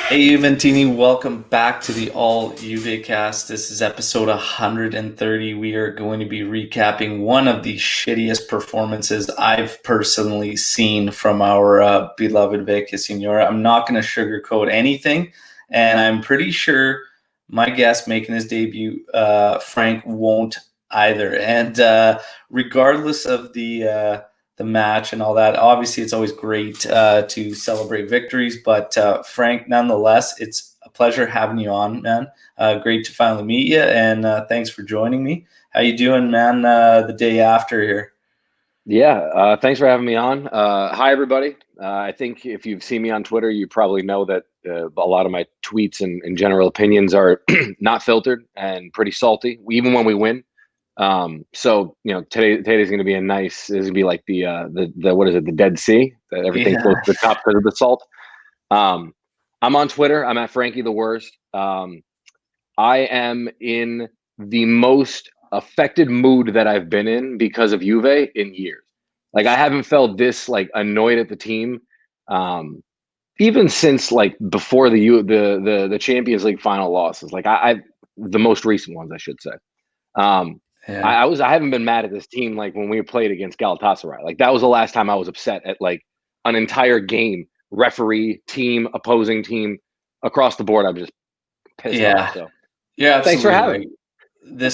Hey Juventini, welcome back to the All JuveCast. This is episode 130. We are going to be recapping one of the shittiest performances I've personally seen from our beloved Vecchia Signora. I'm not going to sugarcoat anything, and I'm pretty sure my guest making his debut, Frank, won't either. And regardless of the match and all that. Obviously, it's always great to celebrate victories, but Frank, nonetheless, it's a pleasure having you on, man. Great to finally meet you, and thanks for joining me. How you doing, man? The day after here. Yeah, thanks for having me on. Hi, everybody. I think if you've seen me on Twitter, you probably know that a lot of my tweets and general opinions are not filtered and pretty salty, even when we win. Today's going to be a nice. This is going to be like the what is it? The Dead Sea. That everything Yeah, floats to the top because of the salt. Um, I'm on Twitter. I'm at Frankie the Worst. I am in the most affected mood that I've been in because of Juve in years. Like I haven't felt this like annoyed at the team, um, even since like before the Champions League final losses. Like I the most recent ones, I should say. Um, yeah, I haven't been mad at this team like when we played against Galatasaray. Like that was the last time I was upset at like an entire game, referee, team, opposing team across the board. I'm just pissed off. yeah. So You're thanks for absolutely having right.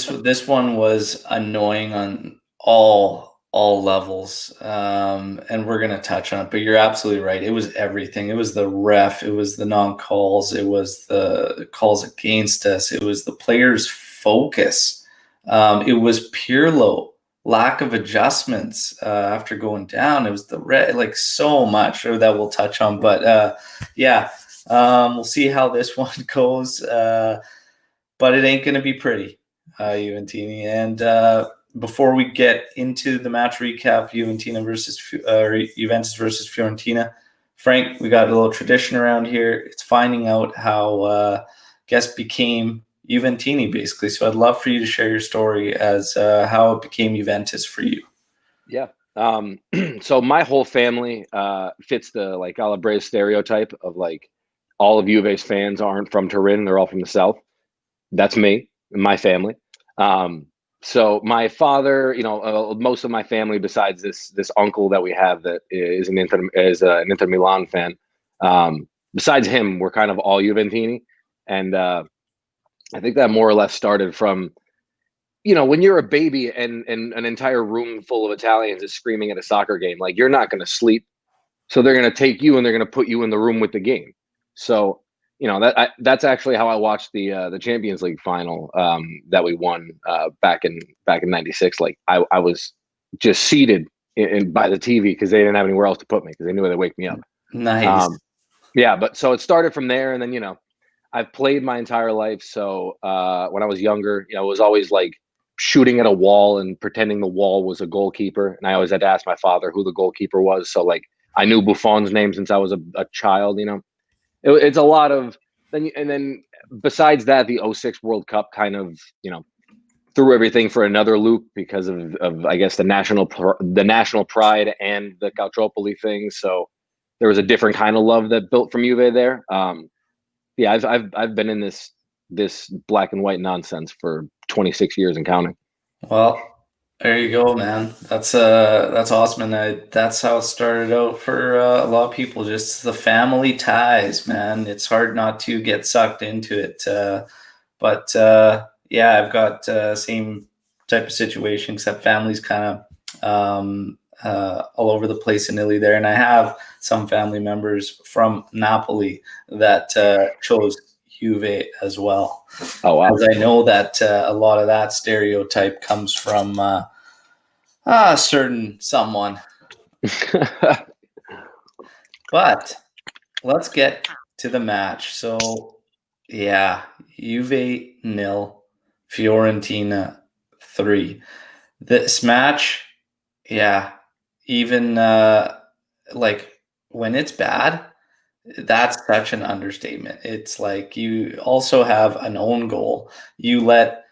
me. This one was annoying on all levels, and we're gonna touch on it. But you're absolutely right. It was everything. It was the ref. It was the non-calls. It was the calls against us. It was the players' focus. It was Pirlo lack of adjustments after going down. It was the red, like so much that we'll touch on. But yeah, we'll see how this one goes. But it ain't going to be pretty, Juventini. And before we get into the match recap, Juventus versus Fiorentina, Frank, we got a little tradition around here. It's finding out how guest became Juventini, basically. So I'd love for you to share your story as how it became Juventus for you. Yeah. So my whole family fits the like Calabrese stereotype of like all of Juve's fans aren't from Turin; they're all from the south. That's me and my family. Um, so my father, most of my family, besides this uncle that we have that is an Inter Milan fan. Besides him, we're kind of all Juventini, and I think that more or less started from when you're a baby and an entire room full of Italians is screaming at a soccer game, like you're not going to sleep. So they're going to take you and they're going to put you in the room with the game. So, that's actually how I watched the Champions League final that we won back in '96. Like I was just seated by the TV because they didn't have anywhere else to put me because they knew they'd wake me up. Nice. Um, yeah, but so it started from there, and then I've played my entire life. So when I was younger, it was always like shooting at a wall and pretending the wall was a goalkeeper. And I always had to ask my father who the goalkeeper was. So like I knew Buffon's name since I was a child. It's a lot of then besides that, the '06 World Cup kind of threw everything for another loop because of I guess the national pride and the Calciopoli thing. So there was a different kind of love that built from Juve there. Yeah, I've been in this black and white nonsense for 26 years and counting. Well, there you go, man. That's awesome, and that's how it started out for a lot of people. Just the family ties, man. It's hard not to get sucked into it. But yeah, I've got same type of situation, except families kind of all over the place in Italy there, and I have some family members from Napoli that chose Juve as well. Oh wow. As I know that a lot of that stereotype comes from a certain someone. But let's get to the match. So, yeah, Juve nil, Fiorentina 3. This match, yeah, even like when it's bad, that's such an understatement. It's like you also have an own goal. You let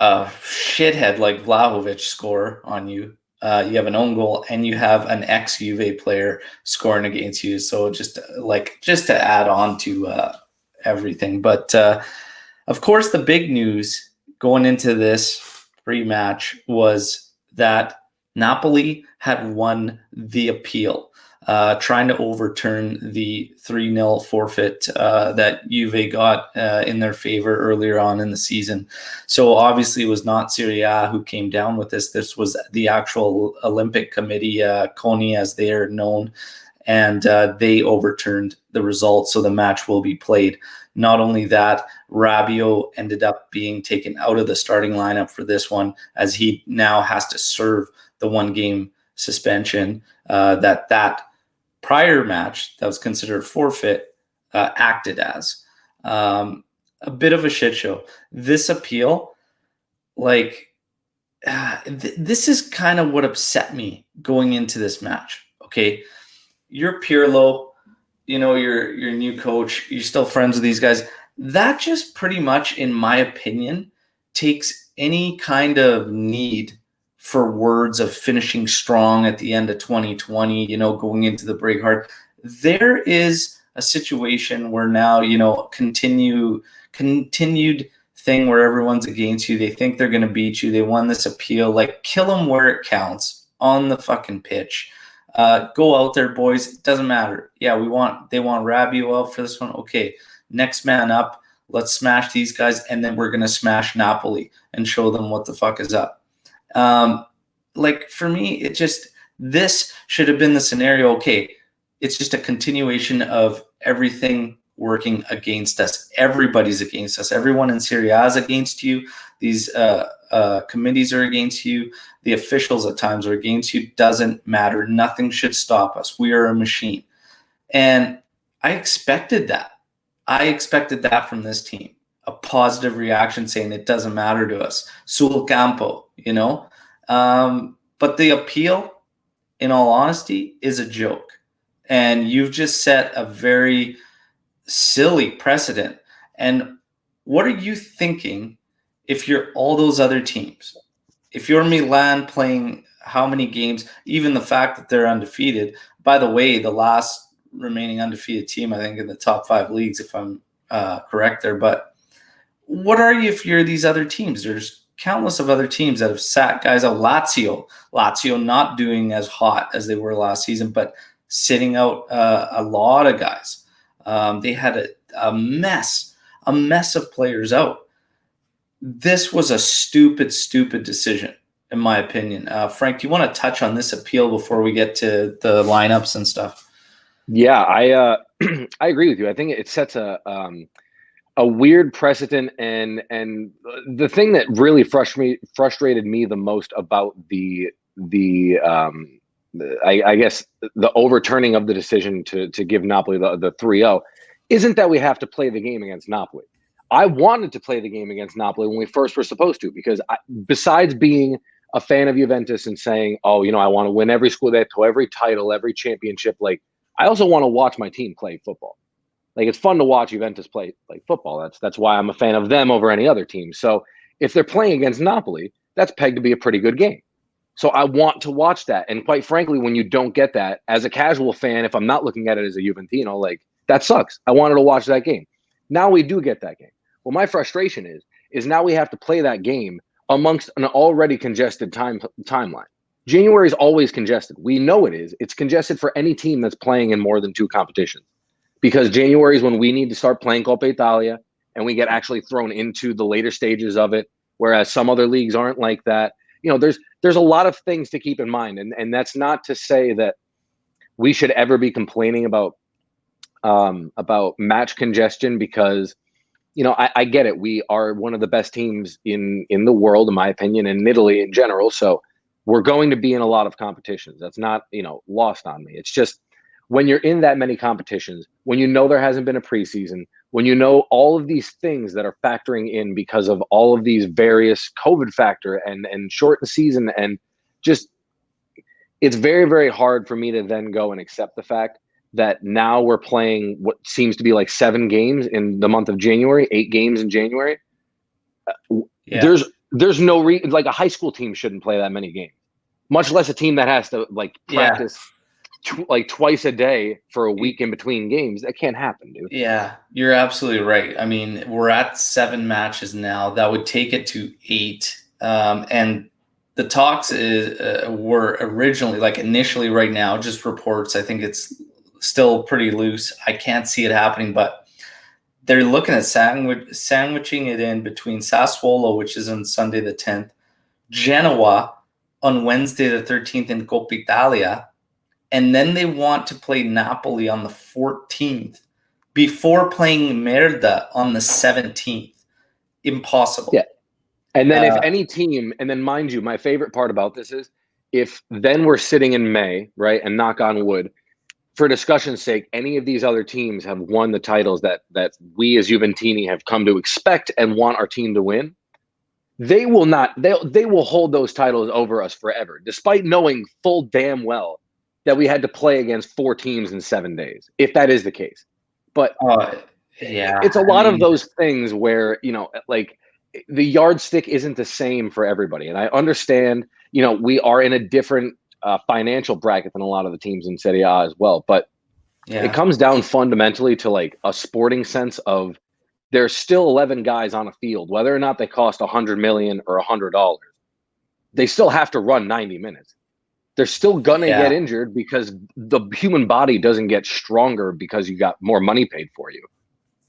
a shithead like Vlahovic score on you. you have an own goal, and you have an ex-Juve player scoring against you. So just to add on to everything. But of course, the big news going into this pre-match was that Napoli had won the appeal, trying to overturn the 3-0 forfeit that Juve got in their favor earlier on in the season. So obviously it was not Serie A who came down with this. This was the actual Olympic Committee, CONI as they are known, and they overturned the result. So the match will be played. Not only that, Rabiot ended up being taken out of the starting lineup for this one, as he now has to serve the 1-game suspension that prior match that was considered forfeit acted as. A bit of a shit show. This appeal, this is kind of what upset me going into this match. Okay, you're Pirlo, your new coach, you're still friends with these guys. That just pretty much, in my opinion, takes any kind of need for words of finishing strong at the end of 2020, going into the break hard. There is a situation where now, continued thing where everyone's against you. They think they're going to beat you. They won this appeal. Kill them where it counts on the fucking pitch. Go out there, boys. It doesn't matter. Yeah, they want Rabiot out for this one. Okay, next man up. Let's smash these guys, and then we're gonna smash Napoli and show them what the fuck is up. For me, this should have been the scenario. Okay, it's just a continuation of everything working against us. Everybody's against us. Everyone in Serie A is against you. These committees are against you. The officials at times are against you. Doesn't matter. Nothing should stop us. We are a machine. And I expected that. I expected that from this team. A positive reaction saying it doesn't matter to us. Sul campo, But the appeal, in all honesty, is a joke. And you've just set a very silly precedent. And what are you thinking if you're all those other teams? If you're Milan playing how many games, even the fact that they're undefeated, by the way, the last remaining undefeated team, I think, in the top 5 leagues, if I'm correct there. But what are you if you're these other teams? There's countless of other teams that have sat guys out. Lazio not doing as hot as they were last season, but sitting out a lot of guys. They had a mess of players out. This was a stupid decision, in my opinion. Frank, do you want to touch on this appeal before we get to the lineups and stuff? Yeah, I I agree with you. I think it sets a weird precedent, and the thing that really frustrated me the most about I guess the overturning of the decision to give Napoli the 3-0 isn't that we have to play the game against Napoli. I wanted to play the game against Napoli when we first were supposed to, because besides being a fan of Juventus and saying, oh, I want to win every Scudetto, every title, every championship, I also want to watch my team play football. It's fun to watch Juventus play football. That's why I'm a fan of them over any other team. So if they're playing against Napoli, that's pegged to be a pretty good game. So I want to watch that. And quite frankly, when you don't get that, as a casual fan, if I'm not looking at it as a Juventino, that sucks. I wanted to watch that game. Now we do get that game. Well, my frustration is now we have to play that game amongst an already congested timeline. January is always congested. We know it is. It's congested for any team that's playing in more than 2 competitions, because January is when we need to start playing Coppa Italia, and we get actually thrown into the later stages of it, whereas some other leagues aren't like that. There's a lot of things to keep in mind, and that's not to say that we should ever be complaining about match congestion, because I get it. We are one of the best teams in the world, in my opinion, and in Italy in general. So we're going to be in a lot of competitions. That's not, lost on me. It's just when you're in that many competitions, when there hasn't been a preseason, when all of these things that are factoring in because of all of these various COVID factor and shortened season, and just, it's very, very hard for me to then go and accept the fact that now we're playing what seems to be 7 games in the month of January, 8 games in January. Yeah. There's no reason, a high school team shouldn't play that many games. much less a team that has to Yeah. practice twice a day for a week in between games. That can't happen, dude. Yeah, you're absolutely right. I mean, we're at 7 matches now. That would take it to 8. And the talks were originally, initially right now, just reports. I think it's still pretty loose. I can't see it happening, but they're looking at sandwiching it in between Sassuolo, which is on Sunday the 10th, Genoa on Wednesday the 13th in Coppa Italia, and then they want to play Napoli on the 14th before playing Merda on the 17th. Impossible. Yeah. And then if any team, and then mind you, my favorite part about this is if then we're sitting in May, right, and knock on wood, for discussion's sake, any of these other teams have won the titles that we as Juventini have come to expect and want our team to win, they will not. They will hold those titles over us forever, despite knowing full damn well that we had to play against 4 teams in 7 days, if that is the case. But yeah, it's a lot of those things where, the yardstick isn't the same for everybody. And I understand, we are in a different financial bracket than a lot of the teams in Serie A as well. But it comes down fundamentally to a sporting sense of there's still 11 guys on a field, whether or not they cost $100 million or $100. They still have to run 90 minutes. They're still going to get injured because the human body doesn't get stronger because you got more money paid for you.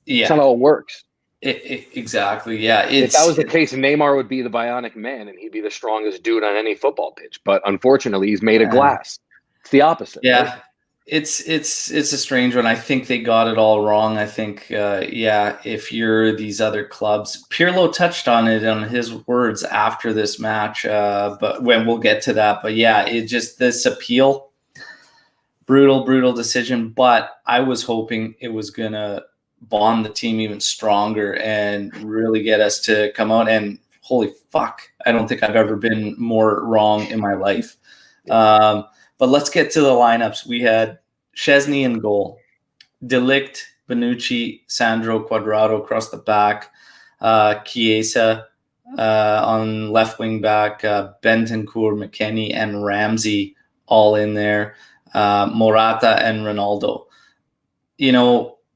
Yeah. That's not how it works. Exactly. Yeah. If that was the case, Neymar would be the bionic man and he'd be the strongest dude on any football pitch. But unfortunately, he's made of glass. It's the opposite. Yeah. Right? It's a strange one. I think they got it all wrong. I think, if you're these other clubs, Pirlo touched on it on his words after this match, but when we'll get to that. But yeah, it just, this appeal, brutal decision. But I was hoping it was going to bond the team even stronger and really get us to come out. And holy fuck, I don't think I've ever been more wrong in my life. But let's get to the lineups. We had Szczesny in goal, De Ligt, Bonucci, Sandro, Quadrado across the back, Chiesa on left wing back, Bentancur, McKennie, and Ramsey all in there, Morata and Ronaldo.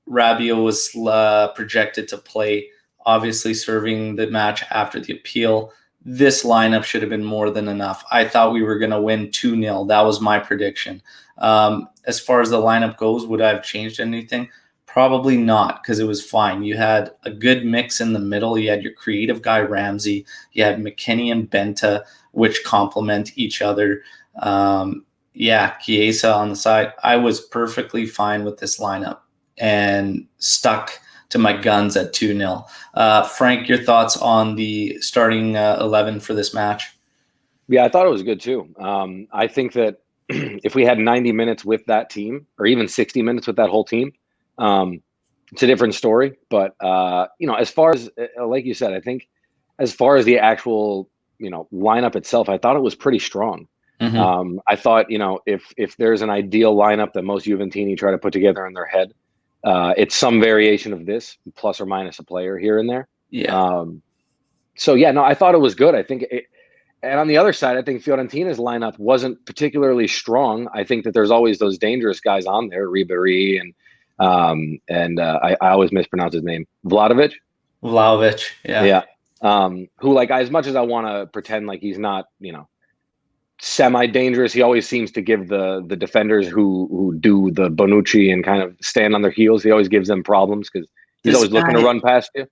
Rabiot was projected to play, obviously serving the match after the appeal. This lineup should have been more than enough. I thought we were going to win 2-0. That was my prediction. As far as the lineup goes, would I have changed anything? Probably not, because it was fine. You had a good mix in the middle. You had your creative guy, Ramsey. You had McKennie and Benta, which complement each other. Chiesa on the side. I was perfectly fine with this lineup and stuck to my guns at 2-0. Frank, your thoughts on the starting 11 for this match? Yeah, I thought it was good too. I think that if we had 90 minutes with that team, or even 60 minutes with that whole team, it's a different story. But as far as, like you said, I think as far as the actual lineup itself, I thought it was pretty strong. Mm-hmm. I thought if there's an ideal lineup that most Juventini try to put together in their head, it's some variation of this, plus or minus a player here and there. Yeah. I thought it was good. I think and on the other side, I think Fiorentina's lineup wasn't particularly strong. I think that there's always those dangerous guys on there, Ribéry and I always mispronounce his name, Vlahovic. Yeah. Who, as much as I want to pretend like he's not, semi-dangerous, he always seems to give the defenders who do the Bonucci and kind of stand on their heels, he always gives them problems because he's always looking to run past you.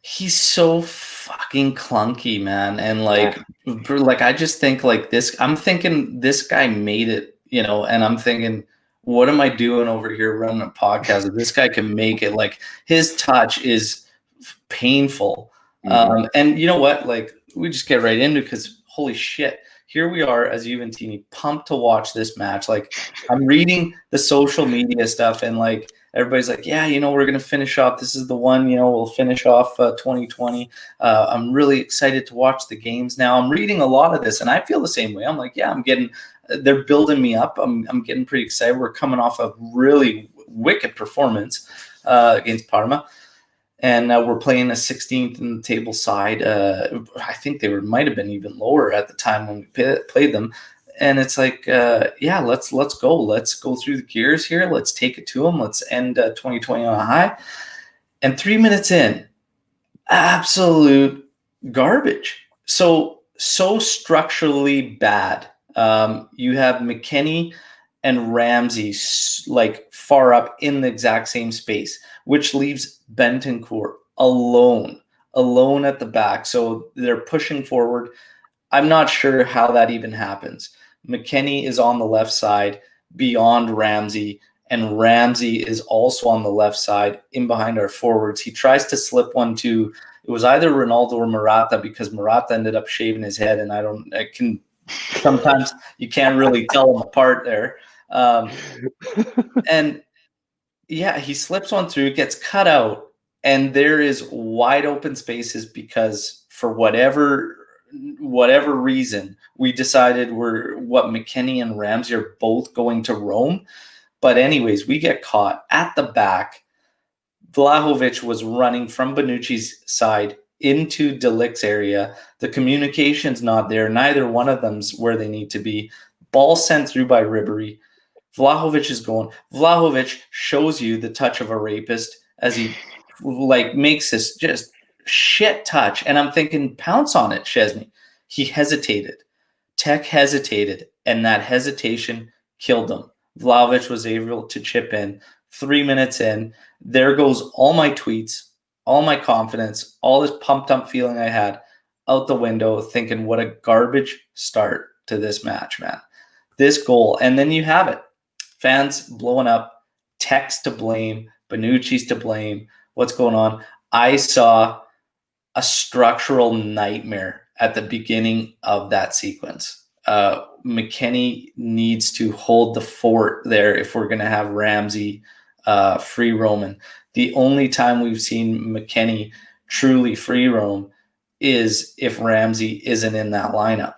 He's so fucking clunky, man. And I just think this, I'm thinking this guy made it, and I'm thinking, what am I doing over here running a podcast? If this guy can make it, his touch is painful. Mm-hmm. And you know what? We just get right into it because holy shit. Here we are as Juventini, pumped to watch this match. I'm reading the social media stuff and everybody's we're going to finish off. This is the one, we'll finish off 2020. I'm really excited to watch the games now. I'm reading a lot of this and I feel the same way. I'm they're building me up. I'm getting pretty excited. We're coming off a really wicked performance against Parma. And we're playing a 16th in the table side. I think they might have been even lower at the time when we played them. And it's like, yeah, let's go. Let's go through the gears here. Let's take it to them. Let's end 2020 on a high. And 3 minutes in, absolute garbage. So structurally bad. You have McKennie and Ramsey like far up in the exact same space, which leaves Bentancur alone at the back. So they're pushing forward. I'm not sure how that even happens. McKennie is on the left side beyond Ramsey, and Ramsey is also on the left side in behind our forwards. He tries to slip one to, it was either Ronaldo or Morata, because Morata ended up shaving his head, and sometimes you can't really tell them apart there. And yeah, he slips one through, gets cut out, and there is wide open spaces because for whatever reason, we decided McKennie and Ramsey are both going to roam. But anyways, we get caught at the back. Vlahovic was running from Bonucci's side into De Ligt's area. The communication's not there. Neither one of them's where they need to be. Ball sent through by Ribery. Vlahovic is going. Vlahovic shows you the touch of a rapist as he like makes this just shit touch. And I'm thinking, pounce on it, Szczesny. He hesitated. Tech hesitated, and that hesitation killed him. Vlahovic was able to chip in. 3 minutes in, there goes all my tweets, all my confidence, all this pumped up feeling I had out the window, thinking what a garbage start to this match, man. This goal, and then you have it. Fans blowing up, Tech's to blame, Bonucci's to blame. What's going on? I saw a structural nightmare at the beginning of that sequence. McKennie needs to hold the fort there if we're going to have Ramsey free roaming. The only time we've seen McKennie truly free roam is if Ramsey isn't in that lineup.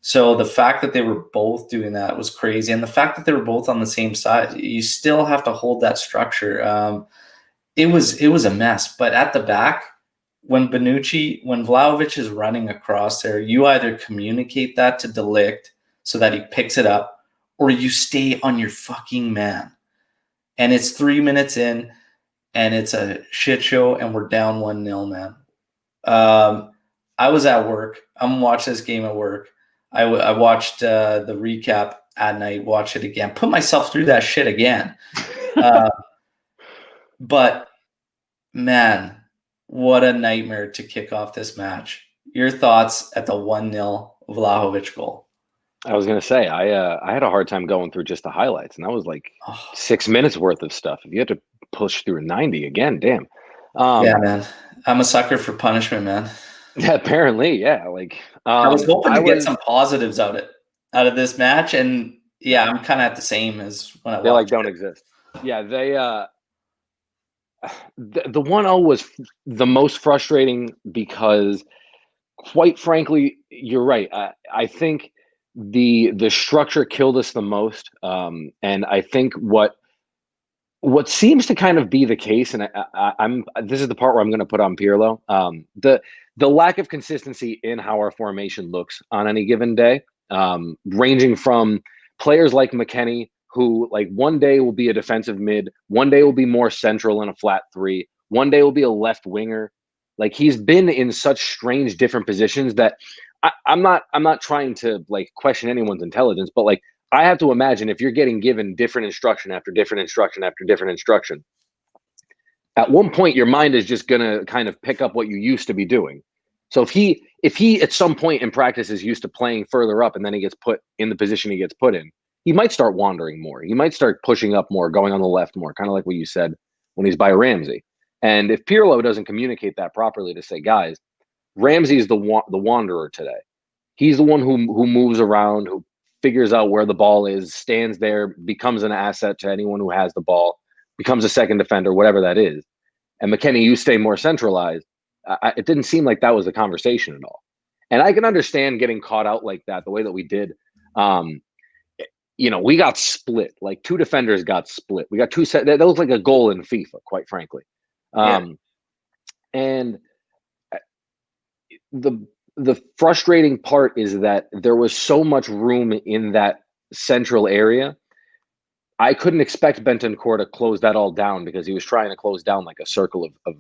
So the fact that they were both doing that was crazy. And the fact that they were both on the same side, you still have to hold that structure. It was a mess. But at the back, when Vlahovic is running across there, you either communicate that to De Ligt so that he picks it up, or you stay on your fucking man. And it's 3 minutes in, and it's a shit show, and we're down 1-0, man. I was at work. I'm watching this game at work. I watched the recap at night, watch it again, put myself through that shit again. But, man, what a nightmare to kick off this match. Your thoughts at the 1-0 Vlahovic goal? I was going to say, I had a hard time going through just the highlights, and that was like 6 minutes worth of stuff. If you had to push through 90 again, damn. Yeah, man. I'm a sucker for punishment, man. Apparently, yeah. Like I was hoping to get some positives out of this match, and yeah, I'm kind of at the same as when I watched. They like don't exist. Yeah, they the 1-0 was the most frustrating because, quite frankly, you're right. I think the structure killed us the most, and I think what seems to kind of be the case, and I'm this is the part where I'm going to put on Pirlo. The lack of consistency in how our formation looks on any given day, ranging from players like McKennie, who like one day will be a defensive mid, one day will be more central in a flat three, one day will be a left winger. Like he's been in such strange different positions that I'm not trying to like question anyone's intelligence, but like I have to imagine if you're getting given different instruction after different instruction after different instruction, at one point your mind is just gonna kind of pick up what you used to be doing. So if he at some point in practice is used to playing further up and then he gets put in the position he gets put in, he might start wandering more. He might start pushing up more, going on the left more, kind of like what you said when he's by Ramsey. And if Pirlo doesn't communicate that properly to say, guys, Ramsey is the wanderer today. He's the one who moves around, who figures out where the ball is, stands there, becomes an asset to anyone who has the ball, becomes a second defender, whatever that is. And McKennie, you stay more centralized. It didn't seem like that was the conversation at all. And I can understand getting caught out like that, the way that we did. We got split. Like two defenders got split. We got two set. That was like a goal in FIFA, quite frankly. And the frustrating part is that there was so much room in that central area. I couldn't expect Bentancur to close that all down because he was trying to close down like a circle of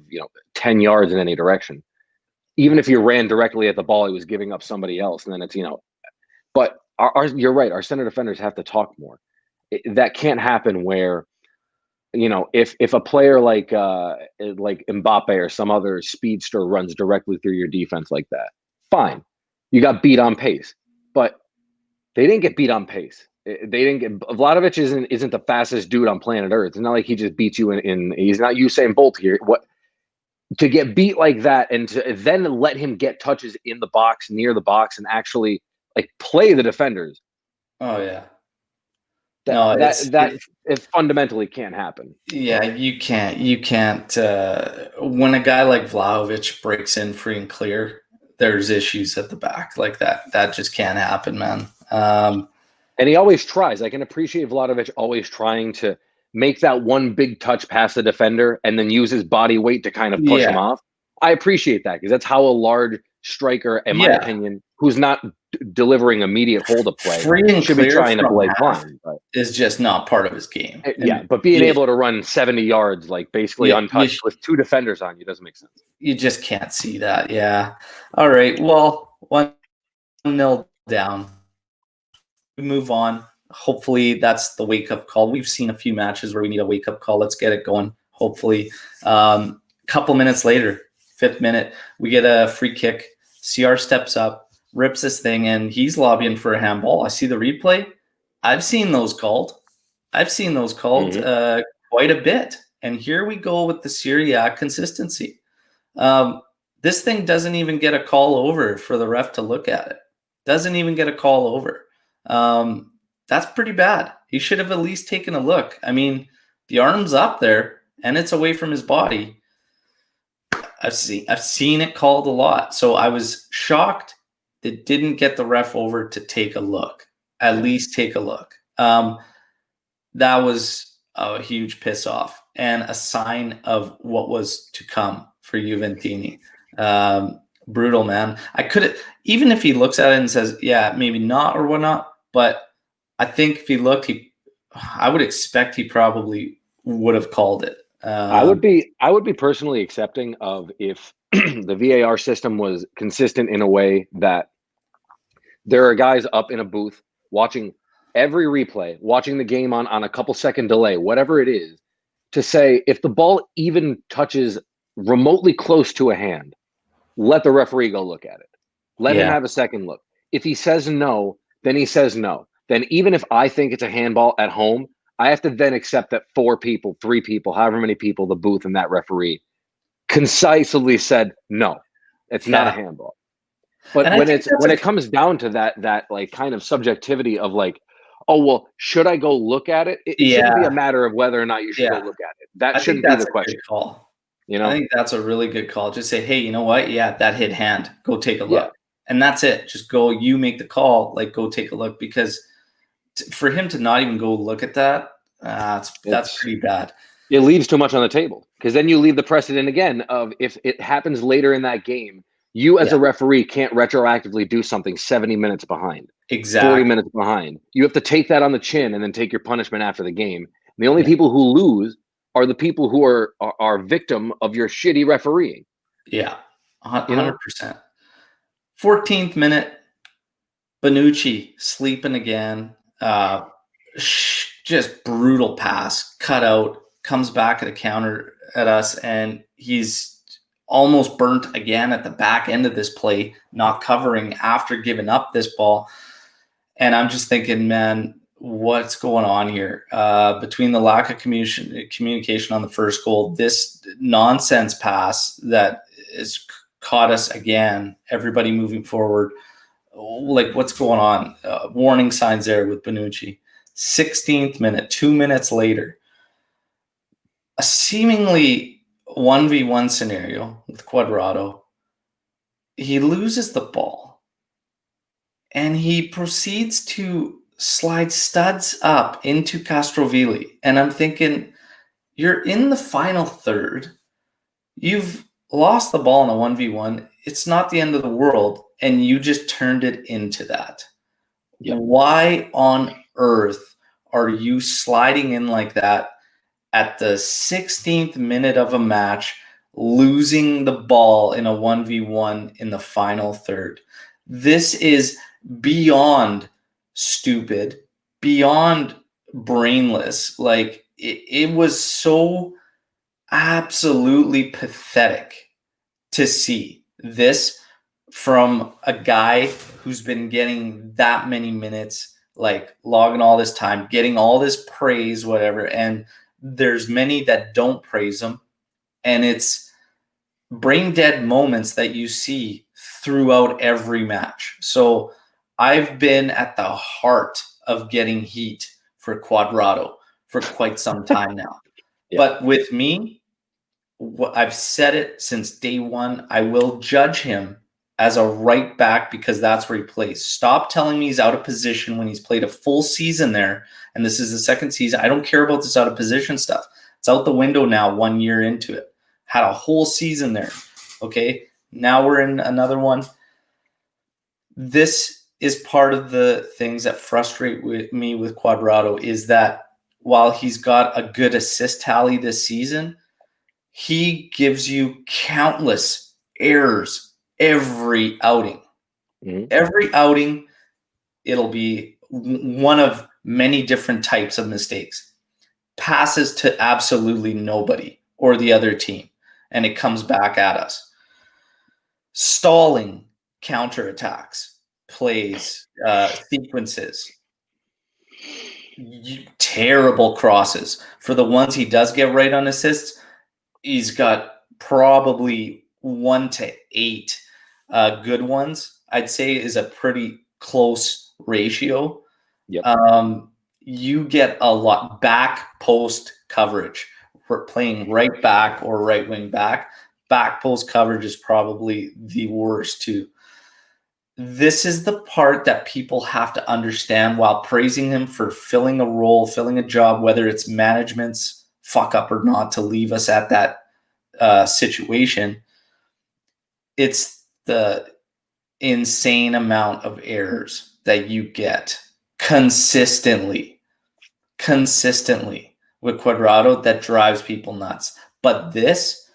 10 yards in any direction. Even if he ran directly at the ball, he was giving up somebody else. And then it's, but you're right. Our center defenders have to talk more. That can't happen where, if a player like Mbappe or some other speedster runs directly through your defense like that, fine. You got beat on pace. But they didn't get beat on pace. They didn't get Vlahovic isn't the fastest dude on planet Earth. It's not like he just beats you in he's not Usain Bolt here. What to get beat like that and to then let him get touches in the box, near the box, and actually like play the defenders. Oh yeah. It fundamentally can't happen. Yeah, you can't. When a guy like Vlahovic breaks in free and clear, there's issues at the back like that. That just can't happen, man. And he always tries. I can appreciate Vlahovic always trying to make that one big touch past the defender and then use his body weight to kind of push him off. I appreciate that because that's how a large striker, in my opinion, who's not delivering immediate hold of play, should be trying to play blind. Is just not part of his game. But being able to run 70 yards, like basically untouched with two defenders on you doesn't make sense. You just can't see that. Yeah. All right. Well, 1-0 down. We move on. Hopefully that's the wake-up call. We've seen a few matches where we need a wake-up call. Let's get it going. Hopefully. Couple minutes later, 5th minute, we get a free kick. CR steps up, rips this thing, and he's lobbying for a handball. I see the replay. I've seen those called. Quite a bit. And here we go with the Serie A consistency. This thing doesn't even get a call over for the ref to look at it. Doesn't even get a call over. That's pretty bad. He should have at least taken a look. I mean, the arm's up there and it's away from his body. I've seen it called a lot. So I was shocked it didn't get the ref over to take a look. At least take a look. That was a huge piss off and a sign of what was to come for Juventini. Brutal, man. Even if he looks at it and says, yeah, maybe not or whatnot, but I think if he looked, I would expect he probably would have called it. I would be personally accepting of if the VAR system was consistent in a way that there are guys up in a booth watching every replay, watching the game on a couple second delay, whatever it is, to say if the ball even touches remotely close to a hand, let the referee go look at it. Let him have a second look. If he says no, then he says no. Then even if I think it's a handball at home, I have to then accept that 4 people, 3 people, however many people, the booth and that referee concisely said, no, it's not a handball. But when it comes down to that like kind of subjectivity of like, oh, well, should I go look at it? It shouldn't be a matter of whether or not you should go look at it. That shouldn't be the question. Call. I think that's a really good call. Just say, hey, you know what? Yeah, that hit hand. Go take a look. And that's it. Just go, you make the call, like go take a look. Because for him to not even go look at that, that's pretty bad. It leaves too much on the table. Because then you leave the precedent again of if it happens later in that game, you as a referee can't retroactively do something 70 minutes behind. Exactly. 40 minutes behind. You have to take that on the chin and then take your punishment after the game. And the only people who lose are the people who are victim of your shitty refereeing. Yeah, 100%. 14th minute, Bonucci sleeping again. Just brutal pass, cut out, comes back at a counter at us, and he's almost burnt again at the back end of this play, not covering after giving up this ball. And I'm just thinking, man, what's going on here? Between the lack of communication on the first goal, this nonsense pass that has caught us again, everybody moving forward. Like, what's going on? Warning signs there with Bonucci. 16th minute, 2 minutes later, a seemingly 1v1 scenario with Cuadrado. He loses the ball and he proceeds to slide studs up into Castrovilli. And I'm thinking, you're in the final third. You've lost the ball in a 1v1. It's not the end of the world. and you just turned it into that. Yep. Why on earth are you sliding in like that at the 16th minute of a match, losing the ball in a 1v1 in the final third? This is beyond stupid, beyond brainless. Like, it was so absolutely pathetic to see this from a guy who's been getting that many minutes, like logging all this time, getting all this praise, whatever. And there's many that don't praise him. And it's brain dead moments that you see throughout every match. So I've been at the heart of getting heat for Cuadrado for quite some time now. Yeah. But with me, I've said it since day one, I will judge him as a right back because that's where he plays. Stop telling me he's out of position when he's played a full season there, and this is the second season. I don't care about this out of position stuff. It's out the window now, 1 year into it. Had a whole season there. Okay, now we're in another one. This is part of the things that frustrate me with Cuadrado, is that while he's got a good assist tally this season, he gives you countless errors every outing. Mm-hmm. Every outing, it'll be one of many different types of mistakes. Passes to absolutely nobody or the other team, and it comes back at us. Stalling counterattacks, plays, sequences. Terrible crosses. For the ones he does get right on assists, he's got probably 1 to 8 good ones. I'd say is a pretty close ratio. Yep. You get a lot back post coverage. We're playing right back or right wing back. Back post coverage is probably the worst too. This is the part that people have to understand while praising him for filling a role, filling a job, whether it's management's fuck up or not to leave us at that situation. It's the insane amount of errors that you get consistently with Cuadrado that drives people nuts. But this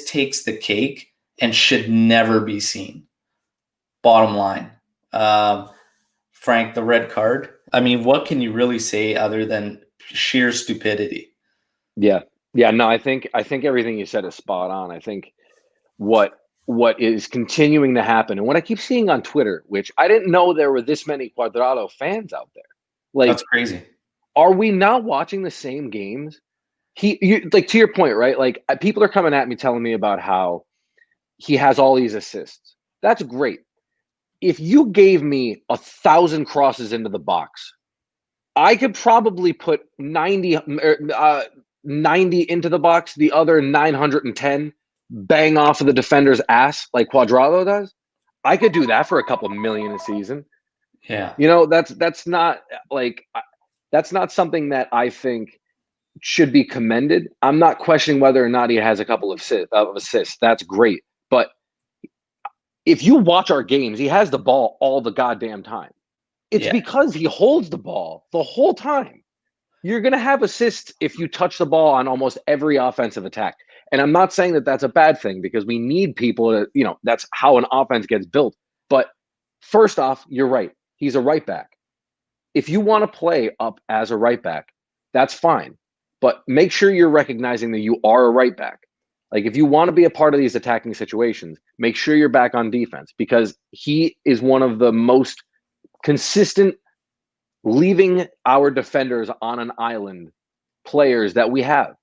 takes the cake and should never be seen. Bottom line. Frank, the red card. I mean, what can you really say other than sheer stupidity? Yeah. No, I think everything you said is spot on. I think what is continuing to happen, and what I keep seeing on Twitter, which I didn't know there were this many Cuadrado fans out there. Like, that's crazy. Are we not watching the same games? Like, to your point, right? Like, people are coming at me telling me about how he has all these assists. That's great. If you gave me 1,000 crosses into the box, I could probably put 90 into the box, the other 910 bang off of the defender's ass like Cuadrado does. I could do that for a couple million a season. Yeah. You know, that's not something that I think should be commended. I'm not questioning whether or not he has a couple of assists. That's great. But if you watch our games, he has the ball all the goddamn time. It's because he holds the ball the whole time. You're going to have assists if you touch the ball on almost every offensive attack. And I'm not saying that that's a bad thing, because we need people to, that's how an offense gets built. But first off, you're right. He's a right back. If you want to play up as a right back, that's fine. But make sure you're recognizing that you are a right back. Like, if you want to be a part of these attacking situations, make sure you're back on defense, because he is one of the most consistent leaving our defenders on an island players that we have.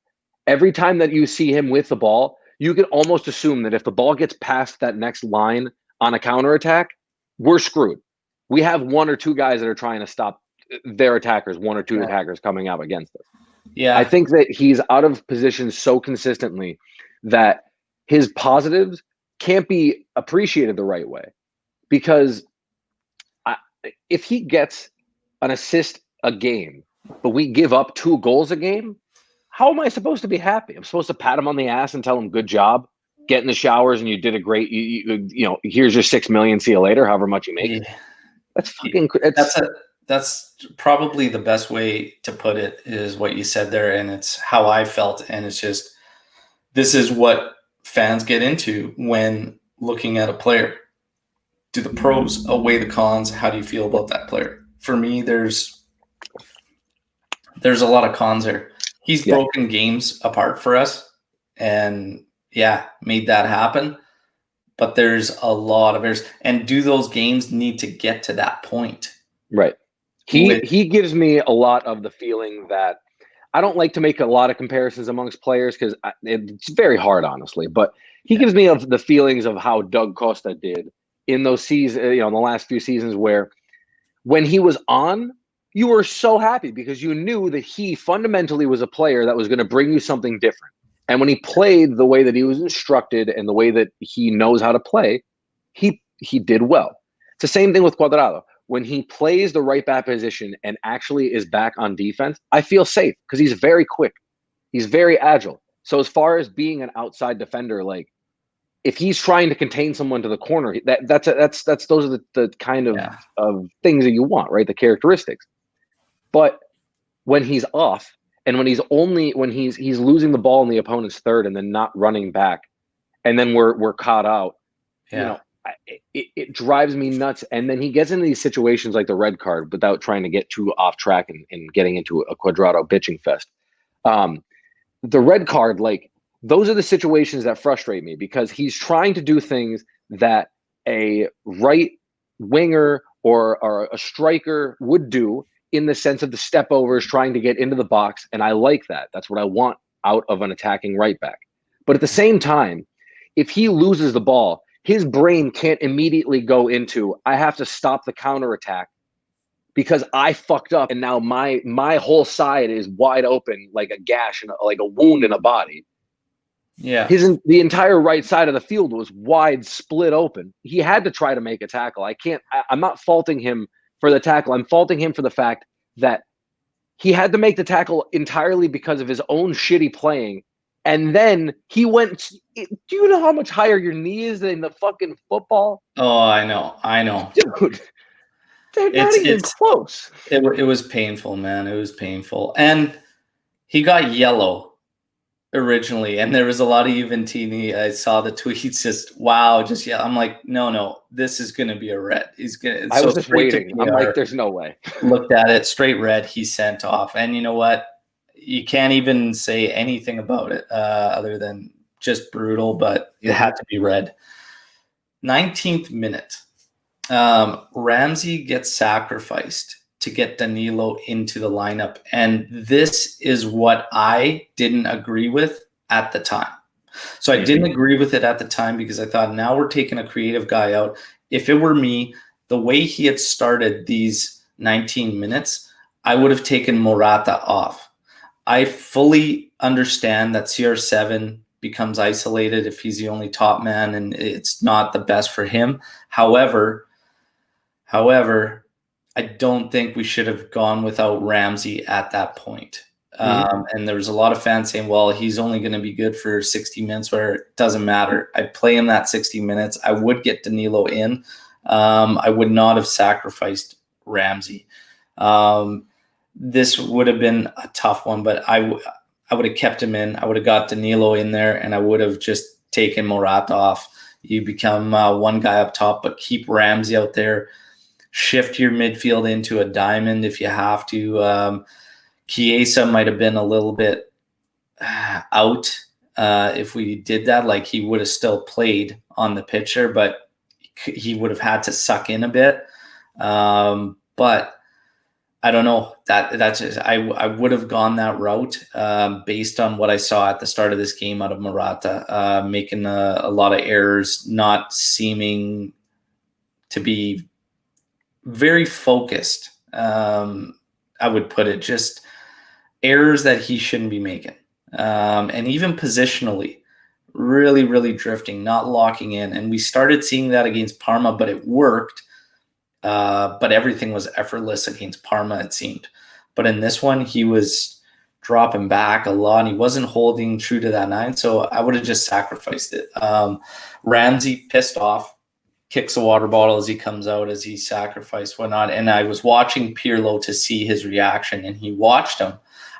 Every time that you see him with the ball, you can almost assume that if the ball gets past that next line on a counterattack, we're screwed. We have 1 or 2 guys that are trying to stop their attackers, 1 or 2 attackers coming out against us. Yeah. I think that he's out of position so consistently that his positives can't be appreciated the right way. Because if he gets an assist a game, but we give up 2 goals a game, how am I supposed to be happy? I'm supposed to pat him on the ass and tell him good job? get in the showers and you did a great, here's your 6 million, see you later, however much you make. Yeah. That's fucking, That's probably the best way to put it, is what you said there, and it's how I felt. And it's just, this is what fans get into when looking at a player. Do the pros outweigh the cons? How do you feel about that player? For me, there's a lot of cons there. He's broken games apart for us, and made that happen. But there's a lot of errors. And do those games need to get to that point? Right. He gives me a lot of the feeling that, I don't like to make a lot of comparisons amongst players because it's very hard, honestly. But he gives me the feelings of how Doug Costa did in those seasons, in the last few seasons, where when he was on, you were so happy because you knew that he fundamentally was a player that was going to bring you something different. And when he played the way that he was instructed and the way that he knows how to play, he did well. It's the same thing with Cuadrado. When he plays the right back position and actually is back on defense, I feel safe because he's very quick. He's very agile. So as far as being an outside defender, like if he's trying to contain someone to the corner, that's those are the kind of things that you want, right? The characteristics. But when he's off and when he's losing the ball in the opponent's third and then not running back, and then we're caught out, it drives me nuts. And then he gets into these situations like the red card without trying to get too off track and getting into a Cuadrado bitching fest. The red card, like, those are the situations that frustrate me because he's trying to do things that a right winger or a striker would do, in the sense of the step overs, trying to get into the box. And I like that. That's what I want out of an attacking right back. But at the same time, if he loses the ball, his brain can't immediately go into, I have to stop the counterattack because I fucked up and now my whole side is wide open, like a gash and like a wound in a body. Yeah. The entire right side of the field was wide, split open. He had to try to make a tackle. I'm not faulting him for the tackle. I'm faulting him for the fact that he had to make the tackle entirely because of his own shitty playing. And then he went, do you know how much higher your knee is than the fucking football? Oh, I know. Dude, they're not even close. It was painful, man. It was painful. And he got yellow originally, and there was a lot of Juventini. I saw the tweets, I'm like, no, this is going to be a red. I was just waiting. I'm like, there's no way. Looked at it, straight red. He's sent off. And you know what? You can't even say anything about it other than just brutal, but it had to be red. 19th minute. Ramsey gets sacrificed to get Danilo into the lineup. And this is what I didn't agree with at the time. So I didn't agree with it at the time because I thought, now we're taking a creative guy out. If it were me, the way he had started these 19 minutes, I would have taken Morata off. I fully understand that CR7 becomes isolated if he's the only top man and it's not the best for him. However, I don't think we should have gone without Ramsey at that point. And there was a lot of fans saying, well, he's only going to be good for 60 minutes, where it doesn't matter. I'd play him that 60 minutes. I would get Danilo in. I would not have sacrificed Ramsey. This would have been a tough one, but I would have kept him in. I would have got Danilo in there, and I would have just taken Morata off. You become one guy up top, but keep Ramsey out there. Shift your midfield into a diamond if you have to. Chiesa might have been a little bit out if we did that. Like, he would have still played on the pitcher, but he would have had to suck in a bit. But I don't know. That's just, I would have gone that route based on what I saw at the start of this game out of Morata, making a lot of errors, not seeming to be very focused. I would put it, just errors that he shouldn't be making. And even positionally, really, really drifting, not locking in. And we started seeing that against Parma, but it worked. But everything was effortless against Parma, it seemed. But in this one, he was dropping back a lot, and he wasn't holding true to that 9. So I would have just sacrificed it. Ramsey pissed off, kicks a water bottle as he comes out, as he sacrificed whatnot. And I was watching Pirlo to see his reaction, and he watched him.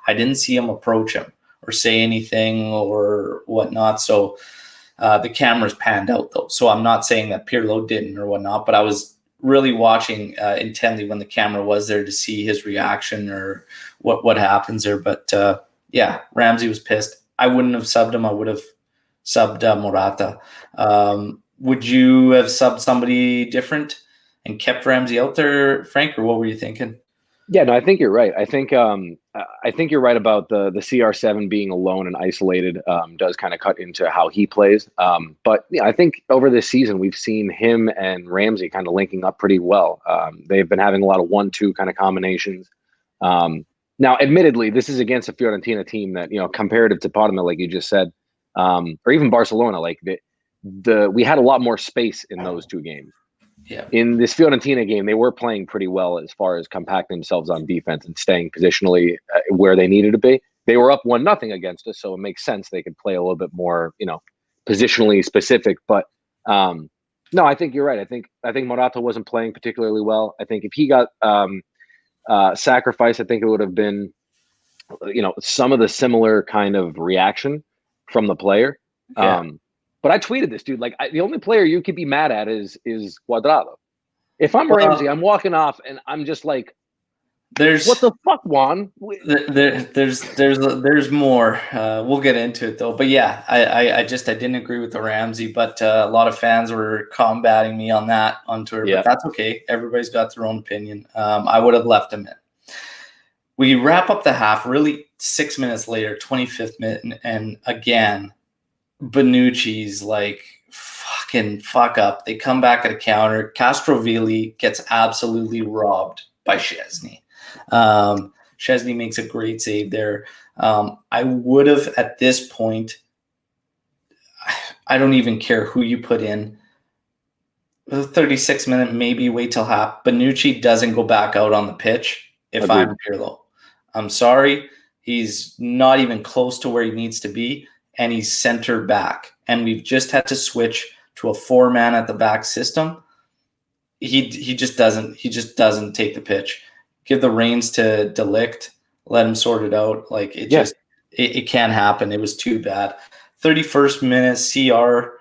I didn't see him approach him or say anything or whatnot. So the cameras panned out, though. So I'm not saying that Pirlo didn't or whatnot, but I was really watching intently when the camera was there to see his reaction or what happens there. But yeah, Ramsey was pissed. I wouldn't have subbed him. I would have subbed Morata. Would you have subbed somebody different and kept Ramsey out there, Frank, or what were you thinking? Yeah, no, I think you're right. I think you're right about the CR7 being alone and isolated does kind of cut into how he plays. But yeah, I think over this season we've seen him and Ramsey kind of linking up pretty well. They've been having a lot of 1-2 kind of combinations. Now, admittedly, this is against a Fiorentina team that, comparative to Parma, like you just said, or even Barcelona, like we had a lot more space in those 2 games. Yeah. In this Fiorentina game, they were playing pretty well as far as compacting themselves on defense and staying positionally where they needed to be. They were up 1-0 against us, so it makes sense they could play a little bit more, positionally specific. But no, I think you're right. I think Morata wasn't playing particularly well. I think if he got sacrificed, I think it would have been, some of the similar kind of reaction from the player. Yeah. But I tweeted this, dude. Like, the only player you could be mad at is Cuadrado. If I'm Ramsey, I'm walking off and I'm just like, what the fuck, Juan? There's more. We'll get into it though. But yeah, I didn't agree with the Ramsey, but a lot of fans were combating me on that on Twitter. Yeah. But that's okay. Everybody's got their own opinion. I would have left him in. We wrap up the half. Really, 6 minutes later, 25th minute, and again, Bonucci's like, fucking fuck up. They come back at a counter. Castrovilli gets absolutely robbed by Szczesny. Szczesny makes a great save there. I would have, at this point, I don't even care who you put in. The 36 minute, maybe wait till half. Bonucci doesn't go back out on the pitch if Agreed. I'm Pirlo. I'm sorry. He's not even close to where he needs to be. And he's center back, and we've just had to switch to a 4-man at the back system. He just doesn't take the pitch. Give the reins to De Ligt, let him sort it out. Like it can't happen. It was too bad. 31st minute, CR,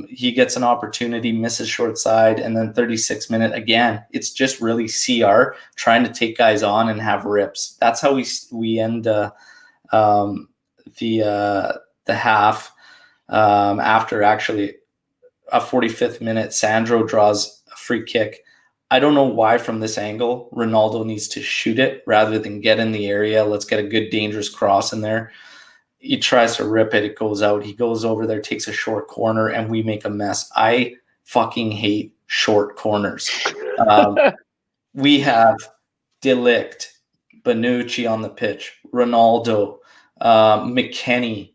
he gets an opportunity, misses short side, and then 36th minute again. It's just really CR trying to take guys on and have rips. That's how we end the half after actually a 45th minute. Sandro draws a free kick. I don't know why from this angle Ronaldo needs to shoot it rather than get in the area. Let's get a good dangerous cross in there. He tries to rip it. It goes out. He goes over there, takes a short corner, and we make a mess. I fucking hate short corners. We have De Ligt, Bonucci on the pitch, Ronaldo, McKennie.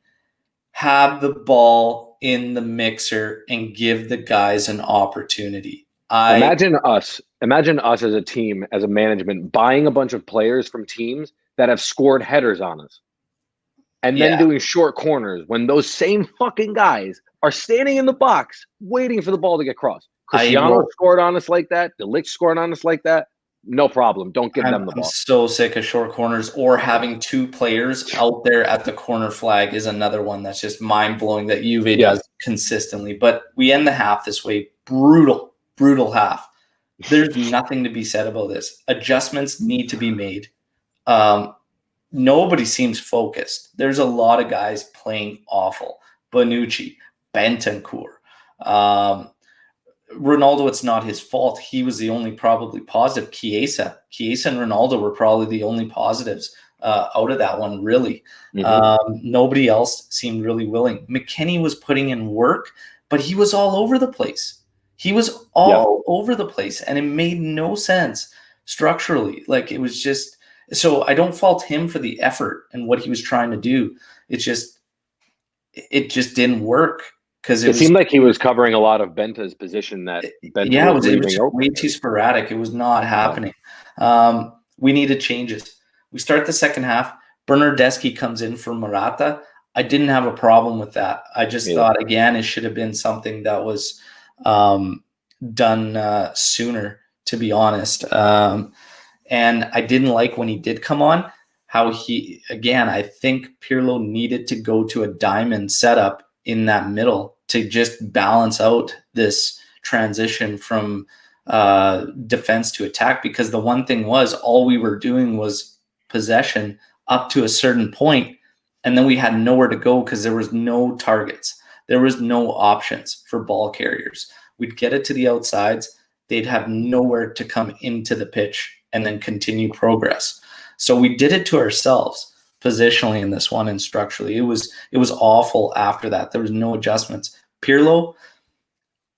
Have the ball in the mixer and give the guys an opportunity. Imagine us as a team, as a management, buying a bunch of players from teams that have scored headers on us and then doing short corners when those same fucking guys are standing in the box waiting for the ball to get crossed. Cristiano scored on us like that. De Ligt scored on us like that. No problem. Don't give them the ball. I'm so sick of short corners, or having 2 players out there at the corner flag is another one that's just mind-blowing that Juve does consistently. But we end the half this way. Brutal half. There's nothing to be said about this. Adjustments need to be made. Nobody seems focused. There's a lot of guys playing awful. Bonucci, Bentancur, Ronaldo, it's not his fault. He was the only probably positive. Chiesa and Ronaldo were probably the only positives out of that one, really. Mm-hmm. Nobody else seemed really willing. McKennie was putting in work, but he was all over the place. Over the place, and it made no sense structurally. Like, it was just – so I don't fault him for the effort and what he was trying to do. It just didn't work. Because it seemed like he was covering a lot of Benta's position that Benta was leaving open. Way too sporadic. It was not happening. We needed changes. We start the second half. Bernardeschi comes in for Morata. I didn't have a problem with that. I just thought, again, it should have been something that was done sooner, to be honest. And I didn't like when he did come on, how I think Pirlo needed to go to a diamond setup in that middle to just balance out this transition from defense to attack, because the one thing was all we were doing was possession up to a certain point, and then we had nowhere to go because there was no targets. There was no options for ball carriers. We'd get it to the outsides. They'd have nowhere to come into the pitch and then continue progress. So we did it to ourselves positionally in this one and structurally. It was awful after that. There was no adjustments. Pirlo,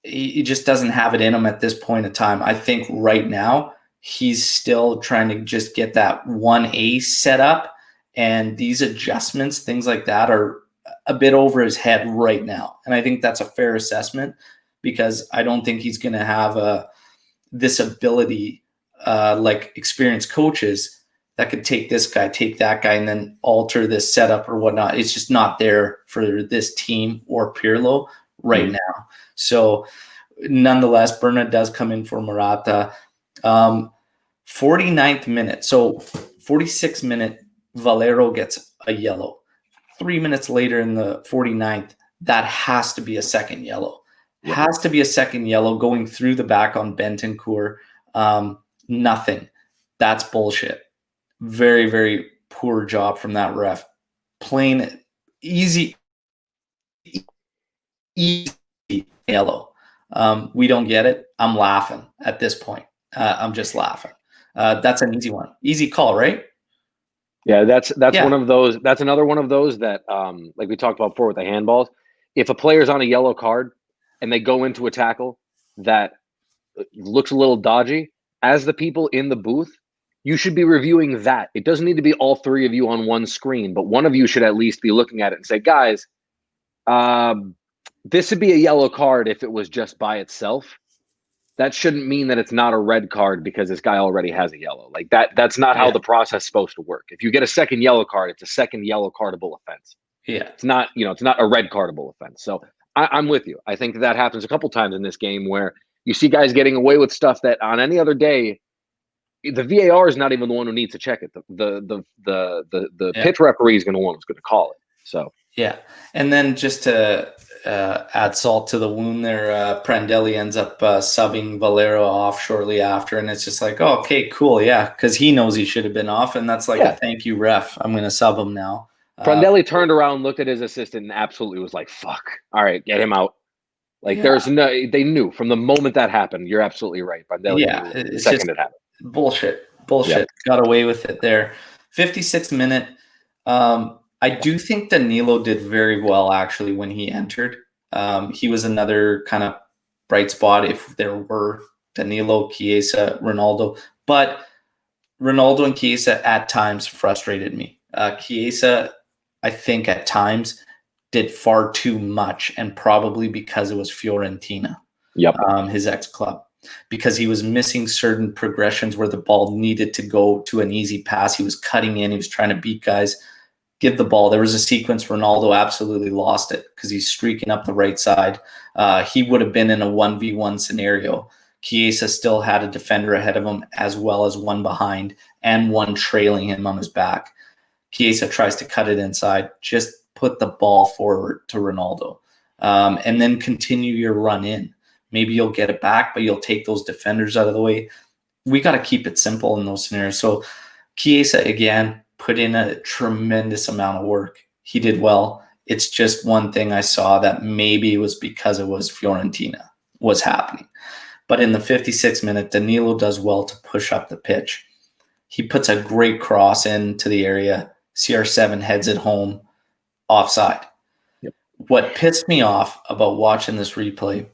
he just doesn't have it in him at this point in time. I think right now he's still trying to just get that 1A set up, and these adjustments, things like that, are a bit over his head right now. And I think that's a fair assessment, because I don't think he's going to have this ability like experienced coaches that could take this guy, take that guy, and then alter this setup or whatnot. It's just not there for this team or Pirlo right now. So nonetheless, Berna does come in for Morata. 49th minute. So 46th minute, Valero gets a yellow. 3 minutes later in the 49th, that has to be a second yellow. Has to be a second yellow going through the back on Bentancur. Nothing. That's bullshit. Very, very poor job from that ref. Plain easy yellow. We don't get it. I'm laughing at this point. I'm just laughing. That's an easy one. Easy call, right? Yeah, that's one of those. That's another one of those that, like we talked about before with the handballs. If a player's on a yellow card and they go into a tackle that looks a little dodgy, as the people in the booth, you should be reviewing that. It doesn't need to be all three of you on one screen, but one of you should at least be looking at it and say, guys, this would be a yellow card if it was just by itself. That shouldn't mean that it's not a red card because this guy already has a yellow. Like that's not how the process is supposed to work. If you get a second yellow card, it's a second yellow cardable offense. Yeah. It's not a red cardable offense. So I'm with you. I think that happens a couple times in this game where you see guys getting away with stuff that on any other day, the VAR is not even the one who needs to check it. The pitch referee is going to one who's going to call it. So yeah, and then just to add salt to the wound there, Prandelli ends up subbing Valero off shortly after, and it's just like, oh, okay, cool, yeah, because he knows he should have been off, and that's like a thank you, ref. I'm going to sub him now. Prandelli turned around, looked at his assistant, and absolutely was like, fuck. All right, get him out. Like there's no, they knew from the moment that happened. You're absolutely right. Prandelli knew the second it happened. Bullshit. Got away with it there. 56th minute. I do think Danilo did very well actually when he entered. He was another kind of bright spot if there were Danilo, Chiesa, Ronaldo. But Ronaldo and Chiesa at times frustrated me. Chiesa, I think at times did far too much, and probably because it was Fiorentina, his ex-club, because he was missing certain progressions where the ball needed to go to an easy pass. He was cutting in. He was trying to beat guys, give the ball. There was a sequence Ronaldo absolutely lost it because he's streaking up the right side. He would have been in a 1v1 scenario. Chiesa still had a defender ahead of him as well as one behind and one trailing him on his back. Chiesa tries to cut it inside. Just put the ball forward to Ronaldo, and then continue your run in. Maybe you'll get it back, but you'll take those defenders out of the way. We got to keep it simple in those scenarios. So Chiesa, again, put in a tremendous amount of work. He did well. It's just one thing I saw that maybe it was because it was Fiorentina was happening. But in the 56th minute, Danilo does well to push up the pitch. He puts a great cross into the area. CR7 heads it home, offside. Yep. What pissed me off about watching this replay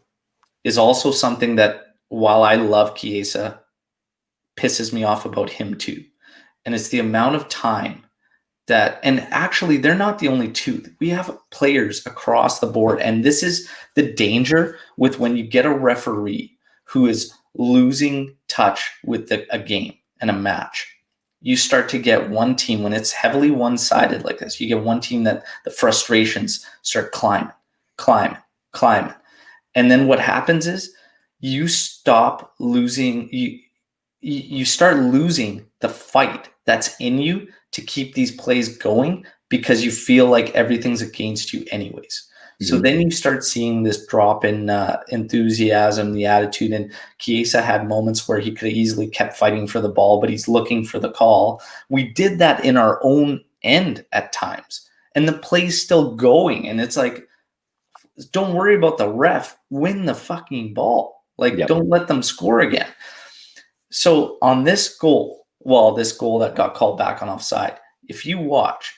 is also something that, while I love Chiesa, pisses me off about him too. And it's the amount of time that, and actually they're not the only two. We have players across the board. And this is the danger with when you get a referee who is losing touch with a game and a match. you start to get one team, when it's heavily one-sided like this, you get one team that the frustrations start climbing. And then what happens is you stop losing, you start losing the fight that's in you to keep these plays going because you feel like everything's against you anyways. So then you start seeing this drop in enthusiasm, the attitude. And Chiesa had moments where he could have easily kept fighting for the ball, but he's looking for the call. We did that in our own end at times. And the play's still going. And it's like, don't worry about the ref. Win the fucking ball. Like, don't let them score again. So on this goal that got called back on offside, if you watch,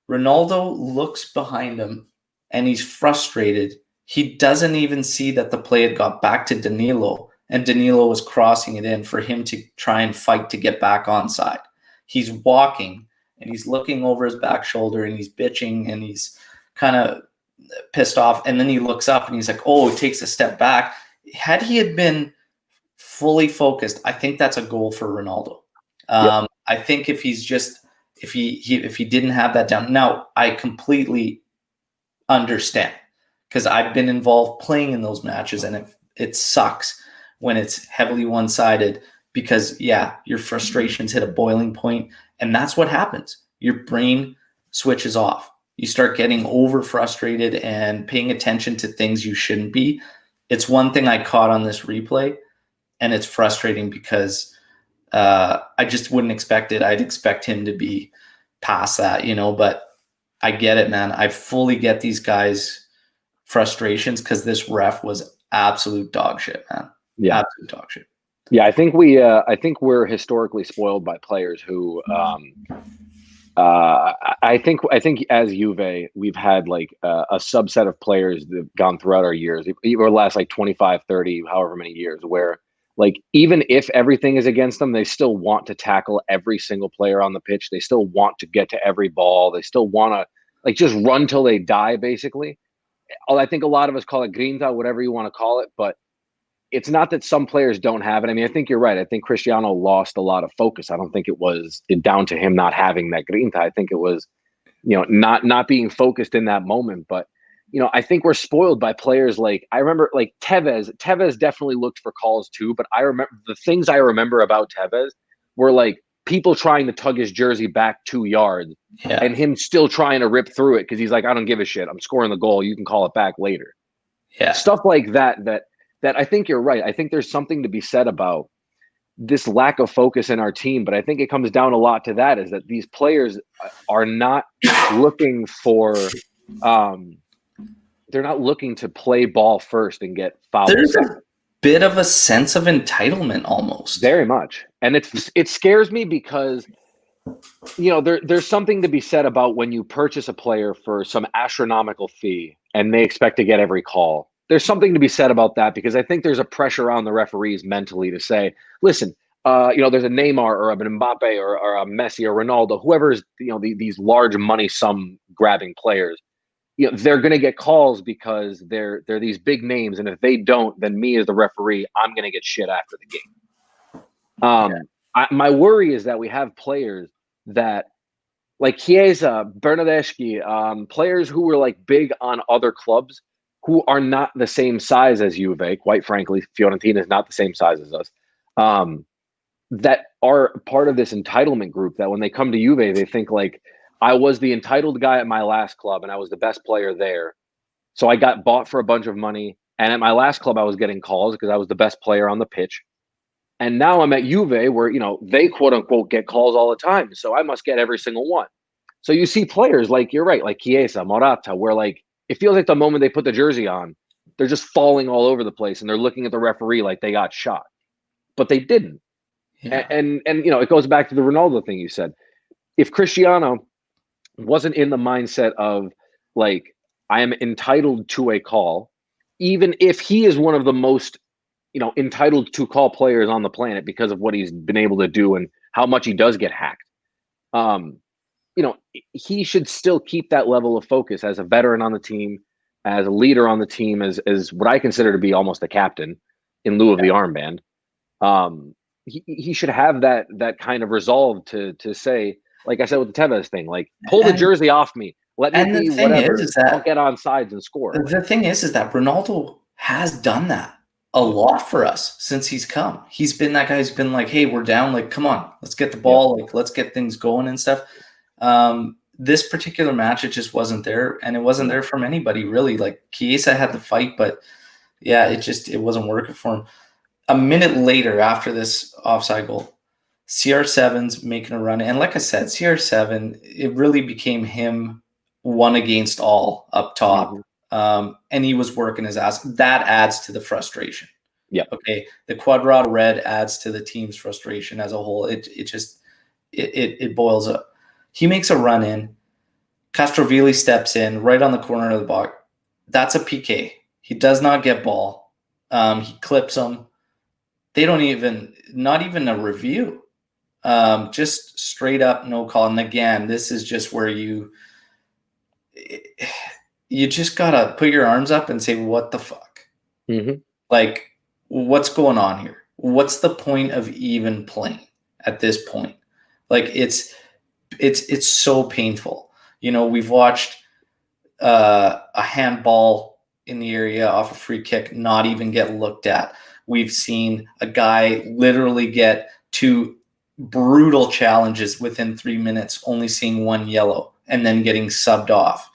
Ronaldo looks behind him and he's frustrated. He doesn't even see that the play had got back to Danilo, and Danilo was crossing it in for him to try and fight to get back onside. He's walking and he's looking over his back shoulder and he's bitching and he's kind of pissed off. And then he looks up and he's like, oh, he takes a step back. Had he had been fully focused, I think that's a goal for Ronaldo. I think if he's just if he didn't have that down. Now, I completely understand because I've been involved playing in those matches, and it sucks when it's heavily one-sided because, yeah, your frustrations hit a boiling point, and that's what happens. Your brain switches off. You start getting over frustrated and paying attention to things you shouldn't be. It's one thing I caught on this replay, and it's frustrating because I just wouldn't expect it. I'd expect him to be past that, but I get it, man. I fully get these guys' frustrations because this ref was absolute dog shit, man. Yeah. Absolute dog shit. Yeah, I think we're historically spoiled by players who I think as Juve, we've had like a subset of players that have gone throughout our years, or last like 25, 30, however many years, where like even if everything is against them, they still want to tackle every single player on the pitch. They still want to get to every ball. They still want to like just run till they die, basically. I think a lot of us call it grinta, whatever you want to call it, but it's not that some players don't have it. I mean, I think you're right. I think Cristiano lost a lot of focus. I don't think it was down to him not having that grinta. I think it was, not being focused in that moment. But, I think we're spoiled by players like, I remember like Tevez. Tevez definitely looked for calls too, but I remember the things I remember about Tevez were like people trying to tug his jersey back 2 yards and him still trying to rip through it because he's like, I don't give a shit. I'm scoring the goal. You can call it back later. Yeah. Stuff like that I think you're right. I think there's something to be said about this lack of focus in our team, but I think it comes down a lot to that is that these players are not looking for they're not looking to play ball first and get fouled. There's a bit of a sense of entitlement almost. Very much. And it scares me because there's something to be said about when you purchase a player for some astronomical fee and they expect to get every call. There's something to be said about that because I think there's a pressure on the referees mentally to say, listen, there's a Neymar or a Mbappe or a Messi or Ronaldo, whoever is, these large money sum grabbing players, they're going to get calls because they're these big names. And if they don't, then me as the referee, I'm going to get shit after the game. My worry is that we have players that like Chiesa, Bernardeschi, players who were like big on other clubs who are not the same size as Juve. Quite frankly, Fiorentina is not the same size as us. That are part of this entitlement group that when they come to Juve, they think like, I was the entitled guy at my last club and I was the best player there. So I got bought for a bunch of money. And at my last club, I was getting calls because I was the best player on the pitch. And now I'm at Juve where, they quote unquote get calls all the time. So I must get every single one. So you see players like, you're right, like Chiesa, Morata, where like, it feels like the moment they put the jersey on, they're just falling all over the place and they're looking at the referee like they got shot. But they didn't. Yeah. And it goes back to the Ronaldo thing you said. If Cristiano wasn't in the mindset of like, I am entitled to a call, even if he is one of the most, entitled to call players on the planet because of what he's been able to do and how much he does get hacked. He should still keep that level of focus as a veteran on the team, as a leader on the team, as what I consider to be almost a captain in lieu of the armband. he should have that kind of resolve to say, like I said with the Tevez thing, like pull the jersey off me, let me And the be thing whatever. is I'll that get on sides and score. Ronaldo has done that a lot for us since he's come. He's been that guy who's been like, hey, we're down. Like, come on, let's get the ball. Like, let's get things going and stuff. This particular match, it just wasn't there. And it wasn't there from anybody, really. Like, Chiesa had the fight, but yeah, it wasn't working for him. A minute later, after this offside goal, CR7's making a run. And like I said, CR7, it really became him one against all up top. And he was working his ass. That adds to the frustration. Yeah. Okay. The Quadrado red adds to the team's frustration as a whole. It boils up. He makes a run in. Castrovilli steps in right on the corner of the box. That's a PK. He does not get ball. He clips him. They don't not even a review. Just straight up no call. And again, this is just where you just gotta put your arms up and say, what the fuck? Like, what's going on here? What's the point of even playing at this point? Like, it's so painful. We've watched a handball in the area off a free kick not even get looked at. We've seen a guy literally get 2 brutal challenges within 3 minutes, only seeing 1 yellow and then getting subbed off.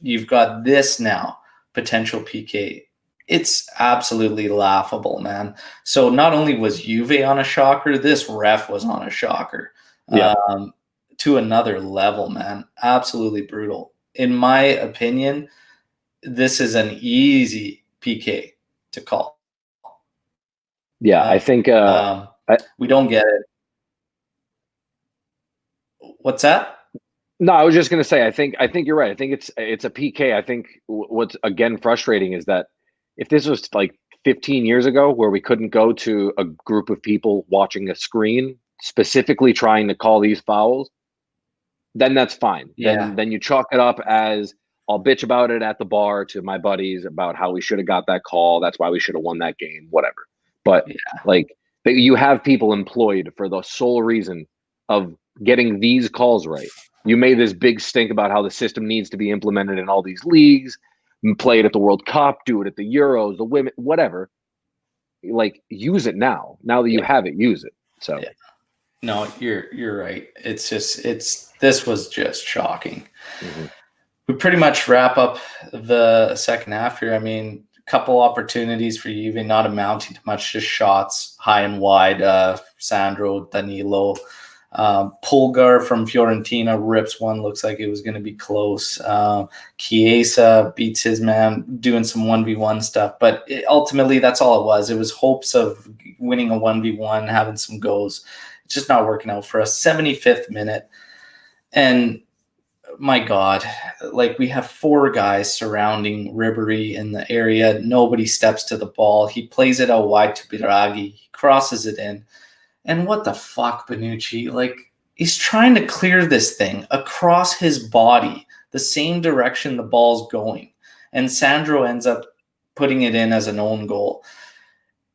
You've got this now, potential PK. It's absolutely laughable, man. So not only was Juve on a shocker, this ref was on a shocker. To another level, man. Absolutely brutal. In my opinion, this is an easy PK to call. Yeah, I think we don't get it. What's that? No, I was just going to say, I think you're right. I think it's a PK. I think what's again frustrating is that if this was like 15 years ago, where we couldn't go to a group of people watching a screen specifically trying to call these fouls, then that's fine. Yeah. Then you chalk it up as, I'll bitch about it at the bar to my buddies about how we should have got that call. That's why we should have won that game, whatever. But like, you have people employed for the sole reason of getting these calls right. You made this big stink about how the system needs to be implemented in all these leagues, play it at the World Cup, do it at the Euros, the women, whatever. Like, use it now. Now that you have it, use it. So. Yeah. No, you're right. This was just shocking. We pretty much wrap up the second half here. I mean, a couple opportunities for Juve, not amounting to much, just shots high and wide. Sandro, Danilo, Pulgar from Fiorentina rips one. Looks like it was going to be close. Chiesa beats his man, doing some 1v1 stuff. But ultimately, that's all it was. It was hopes of winning a 1v1, having some goals. It's just not working out for us. 75th minute. And my God, like, we have 4 guys surrounding Ribery in the area. Nobody steps to the ball. He plays it out wide to Biraghi. He crosses it in. And what the fuck, Bonucci? Like, he's trying to clear this thing across his body, the same direction the ball's going. And Sandro ends up putting it in as an own goal.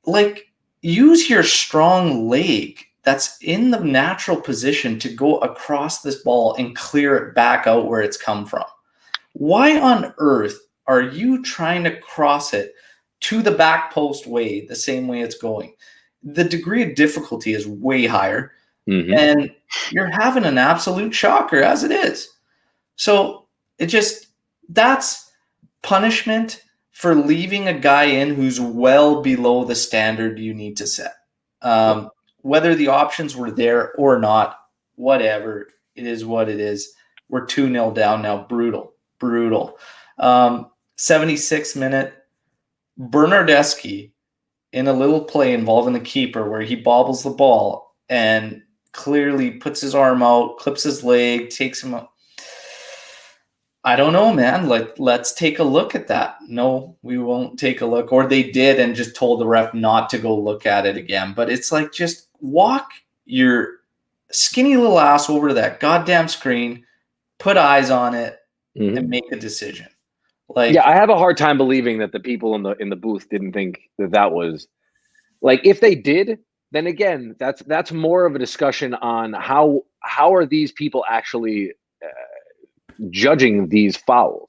Like, use your strong leg that's in the natural position to go across this ball and clear it back out where it's come from. Why on earth are you trying to cross it to the back post way, the same way it's going? The degree of difficulty is way higher, and you're having an absolute shocker as it is. So that's punishment for leaving a guy in who's well below the standard you need to set. Whether the options were there or not, whatever, it is what it is. We're 2-0 down now. Brutal. 76th minute, Bernardeschi in a little play involving the keeper where he bobbles the ball and clearly puts his arm out, clips his leg, takes him up. I don't know, man. Like, let's take a look at that. No, we won't take a look. Or they did and just told the ref not to go look at it again. But it's like, just walk your skinny little ass over to that goddamn screen, put eyes on it, and make a decision. Like, yeah, I have a hard time believing that the people in the booth didn't think that was, like, if they did, then again, that's more of a discussion on how are these people actually judging these fouls.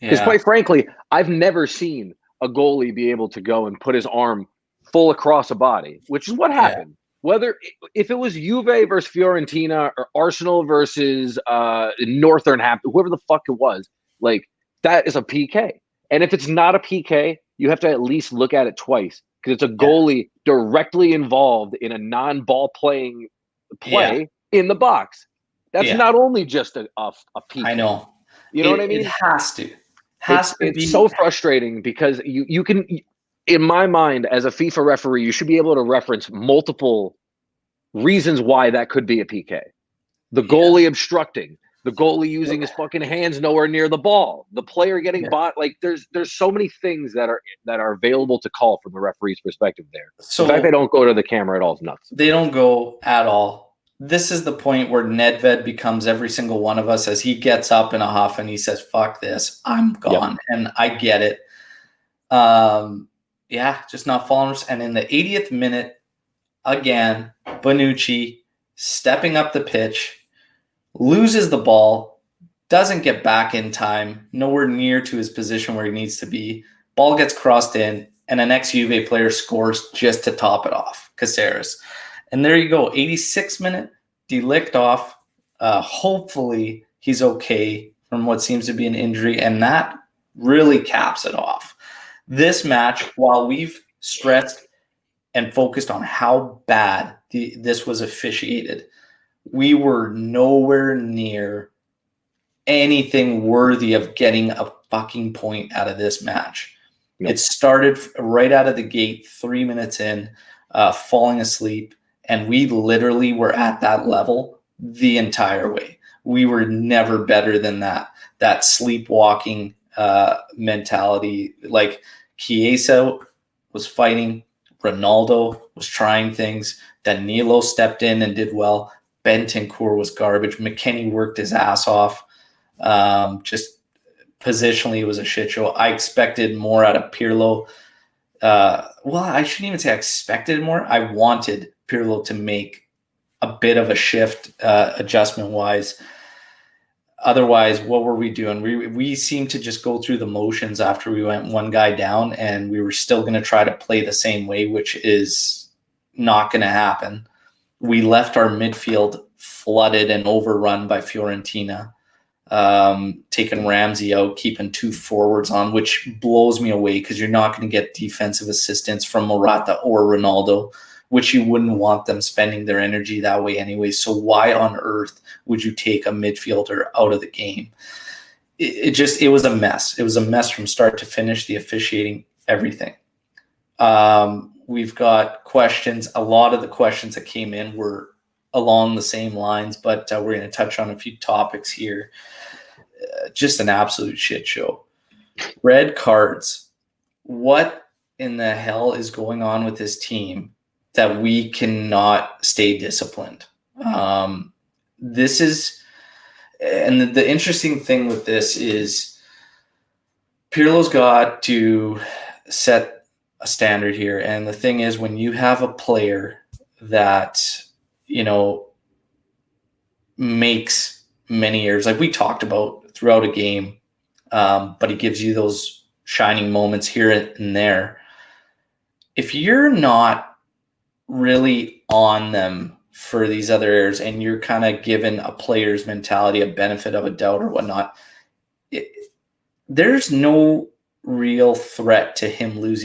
Because quite frankly, I've never seen a goalie be able to go and put his arm full across a body, which is what happened. Whether if it was Juve versus Fiorentina or Arsenal versus Northern Hampton, whoever the fuck it was, like that is a PK. And if it's not a PK, you have to at least look at it twice because it's a goalie directly involved in a non-ball playing play in the box. That's not only just a PK. I know. You know what I mean? It has to. It's so frustrating because you can, in my mind, as a FIFA referee, you should be able to reference multiple reasons why that could be a PK. The goalie obstructing, the goalie using his fucking hands nowhere near the ball, the player getting bought. Like there's so many things that are available to call from the referee's perspective there. So the fact they don't go to the camera at all is nuts. They don't go at all. This is the point where Nedved becomes every single one of us as he gets up in a huff and he says, fuck this, I'm gone. And I get it. Just not following. And in the 80th minute, again, Bonucci stepping up the pitch, loses the ball, doesn't get back in time, nowhere near to his position where he needs to be. Ball gets crossed in, and an ex-Juve player scores just to top it off, Caceres. And there you go, 86th minute, De Ligt off. Hopefully he's okay from what seems to be an injury, and that really caps it off. This match, while we've stressed and focused on how bad this was officiated, we were nowhere near anything worthy of getting a fucking point out of this match. Nope. It started right out of the gate, 3 minutes in, falling asleep, and we literally were at that level the entire way. We were never better than that sleepwalking mentality. Like Chiesa was fighting, Ronaldo was trying things, Danilo stepped in and did well, Bentancur was garbage, McKennie worked his ass off. Just positionally, it was a shit show. I expected more out of Pirlo. Well, I shouldn't even say I expected more. I wanted Pirlo to make a bit of a shift adjustment-wise. Otherwise, what were we doing? We seemed to just go through the motions after we went one guy down, and we were still going to try to play the same way, which is not going to happen. We left our midfield flooded and overrun by Fiorentina, taking Ramsey out, keeping 2 forwards on, which blows me away because you're not going to get defensive assistance from Morata or Ronaldo, which you wouldn't want them spending their energy that way anyway. So why on earth would you take a midfielder out of the game? It was a mess. It was a mess from start to finish, the officiating, everything. We've got questions. A lot of the questions that came in were along the same lines, but we're going to touch on a few topics here. Just an absolute shit show. Red cards. What in the hell is going on with this team that we cannot stay disciplined? This is, and the interesting thing with this is Pirlo's got to set a standard here. And the thing is, when you have a player that, makes many errors, like we talked about throughout a game, but he gives you those shining moments here and there. If you're not really on them for these other errors and you're kind of given a player's mentality, a benefit of a doubt or whatnot, there's no real threat to him losing